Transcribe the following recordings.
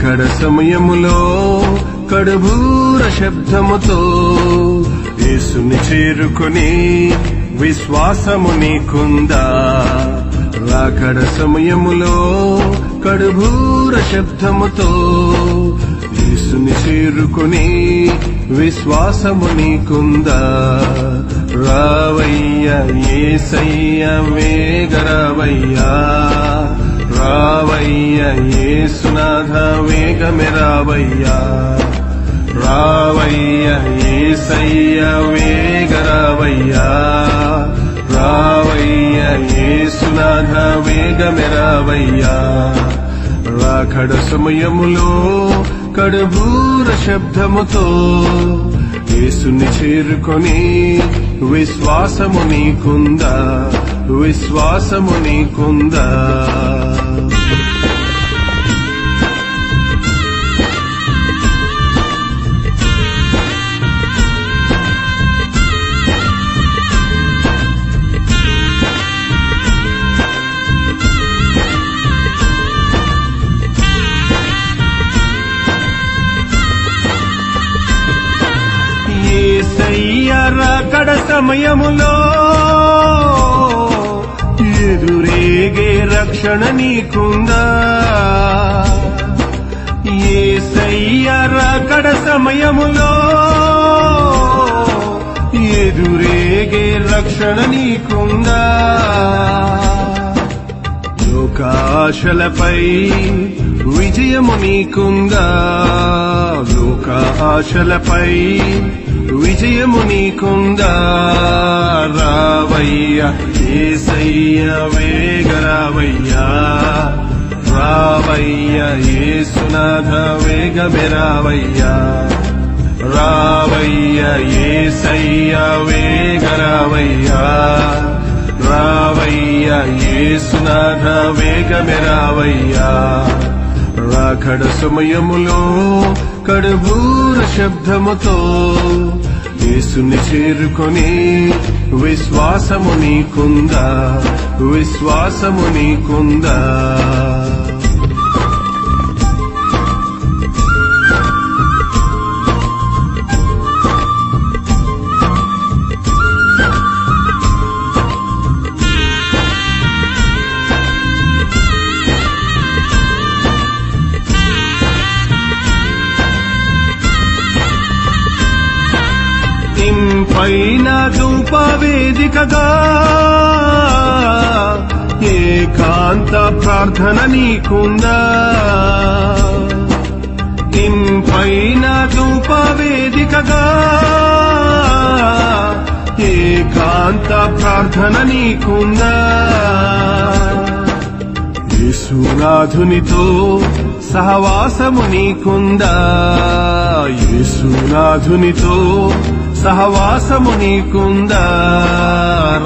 రాకడ సమయములో కడుబూర శబ్దముతో యేసుని చేరుకొని విశ్వాసము నీకుందా? రాకడ సమయములో కడుబూర శబ్దముతో యేసుని చేరుకొని విశ్వాసము నీకుందా? రావయ్యా యేసయ్యా వేగరావయ్యా, రావయ్యా యేసునాథ వేగమే రావయ్యా, రావయ్యా యేసయ్యా వేగరావయ్యా, రావయ్యా యేసునాథ వేగమే రావయ్యా. రాకడ సమయములో కడుబూర శబ్దముతో యేసుని చేరుకొని విశ్వాసము నీకుందా? విశ్వాసము నీకుందా? యేసయ్యా రాకడ సమయములో ఎదురేగే రక్షణ నీకుందా? యేసయ్యా రాకడ సమయములో ఎదురేగే రక్షణ నీకుందా? లోకాశలపై విజయము నీకుందా? లోకాశలపై విజయము నీకుందా? రావయ్యా యేసయ్యా వేగరావయ్యా, రావయ్యా యేసునాథ వేగమే రావయ్యా, రావయ్యా యేసయ్యా వేగరావయ్యా, రావయ్యా యేసునాథ వేగమే రావయ్యా. రాకడ సమయములో కడుబూర శబ్దముతో యేసుని చేరుకొని విశ్వాసము నీకుందా? విశ్వాసము నీకుందా? పైన ధూపవేదికగా ఏకాంత ప్రార్థన నీకుందా? పైన ధూపవేదికగా ఏకాంత ప్రార్థన నీకుందా? యేసునాథునితో సహవాసము నీకుందా? యేసునాథునితో సహవాసము నీకుందా?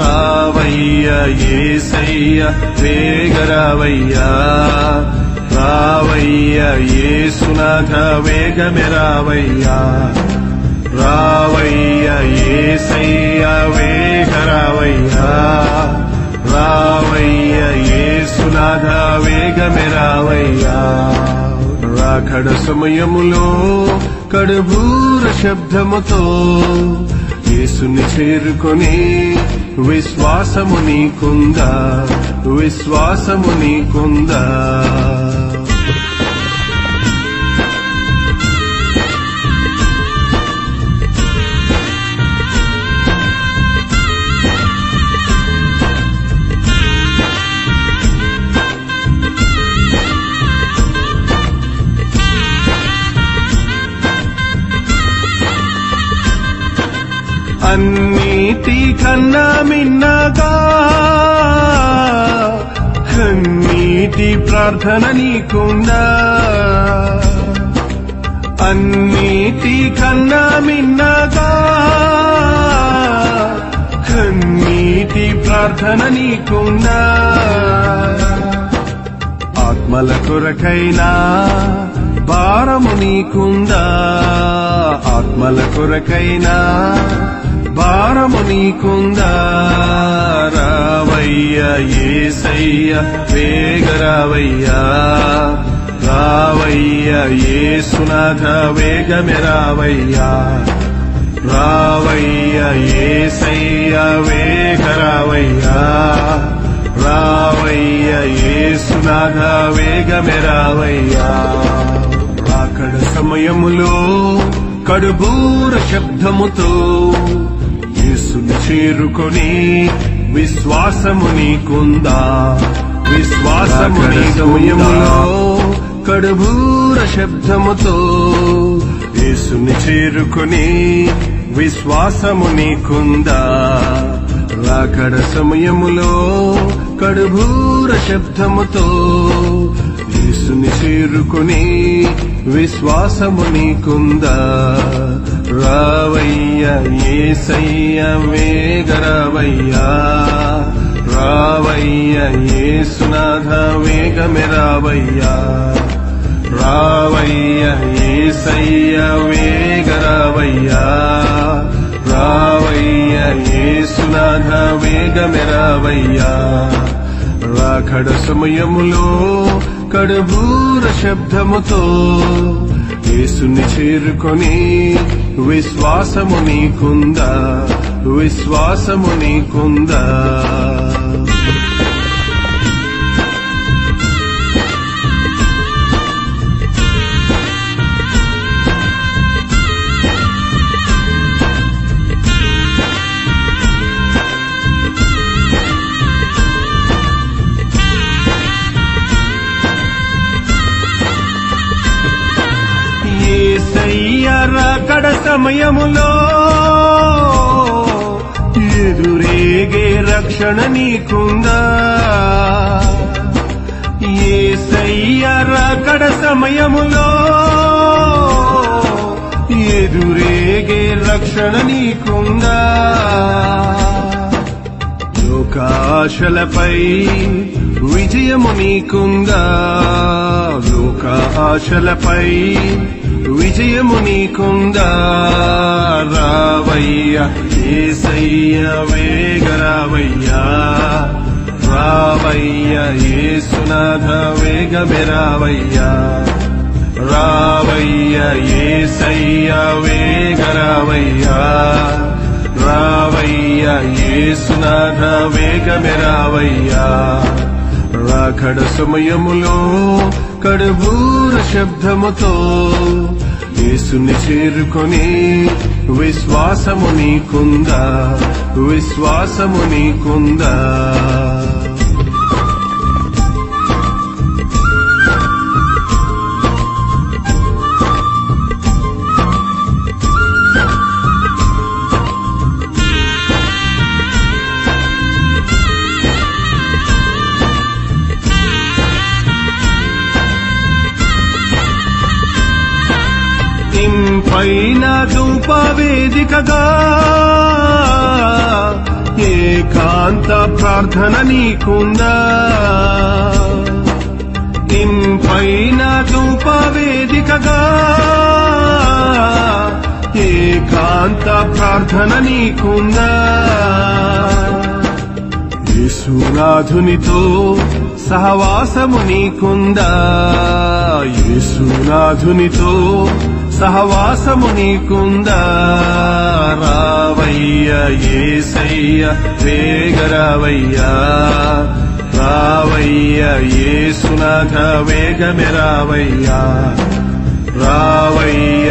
రావయ్యా యేసయ్యా వేగరావయ్యా, రావయ్యా యేసునాథ వేగమే రావయ్యా, రావయ్యా యేసయ్యా వేగరావయ్యా, రావయ్యా యేసునాథ వేగమే రావయ్యా. రాకడ సమయములో కడుబూర శబ్దముతో యేసుని చేరుకొని విశ్వాసము నీకుందా? విశ్వాసము నీకుందా? అన్నిటి కన్నా మిన్నగా కన్నీటి ప్రార్థన నీకుందా? అన్నిటి కన్నా మిన్నగా కన్నీటి ప్రార్థన నీకుందా? ఆత్మల కొరకైనా భారము నీకుందా? ఆత్మల కొరకైనా భారము నీకుందా? రావయ్యా యేసయ్యా వేగరావయ్యా, రావయ్య యేసునాథ వేగమే రావయ్యా, రావయ్య యేసయ్య వేగ రావయ్యా, రావయ్య యేసునాథ వేగమే రావయ్యా. రాకడ సమయములో కడుబూర శబ్దముతో యేసుని చేరుకొని విశ్వాసము నీకుందా, విశ్వాసము సమయములో కడుబూర శబ్దముతో యేసుని చేరుకొని విశ్వాసము నీకుందా. రాకడ సమయములో కడుబూర శబ్దముతో యేసుని చేరుకొని విశ్వాసము నీకుందా. రావయ్య యేసయ్య వేగ రావయ్యా, రావయ్య యేసునాథ వేగమే రావయ్యా, రావయ్య యేసయ్య వేగ రావయ్యా, రావయ్య యేసునాథ వేగమే రావయ్యా. రాకడ సమయములో కడుబూర శబ్దముతో యేసుని చేరుకొని విశ్వాసము నీకుందా, విశ్వాసము నీకుందా. యేసయ్య రాకడ సమయములో ఎదురేగే రక్షణ నీకుందా, యేసయ్య రాకడ సమయములో ఎదురేగే రక్షణ నీకుందా. లోకాశలపై విజయము నీకుందా, లోకాశలపై విజయము నీకుందా. రావయ్య యేసయ్య వేగ రావయ్యా, రావయ్య యేసునాథ వేగమే రావయ్యా, రావయ్య యేసయ్య వేగ రావయ్యా, రావయ్య యేసునాథ వేగమే రావయ్యా. రాకడ సమయములో కడుబూర శబ్దముతో యేసుని చేరుకొని విశ్వాసము నీకుందా, విశ్వాసము నీకుందా. ఇంపైన ధూపవేదికగా ఏకాంత ప్రార్థన నీకుందా, ఇంపైన ధూపవేదికగా ఏకాంత ప్రార్థన నీకుందా. యేసునాథునితో సహవాసము నీకుందా, యేసునాథునితో సహవాసము నీకుందా. రావయ్య యేసయ్య వేగ రావయ్యా, రావయ్య యేసునాథ వేగమే రావయ్యా, రావయ్య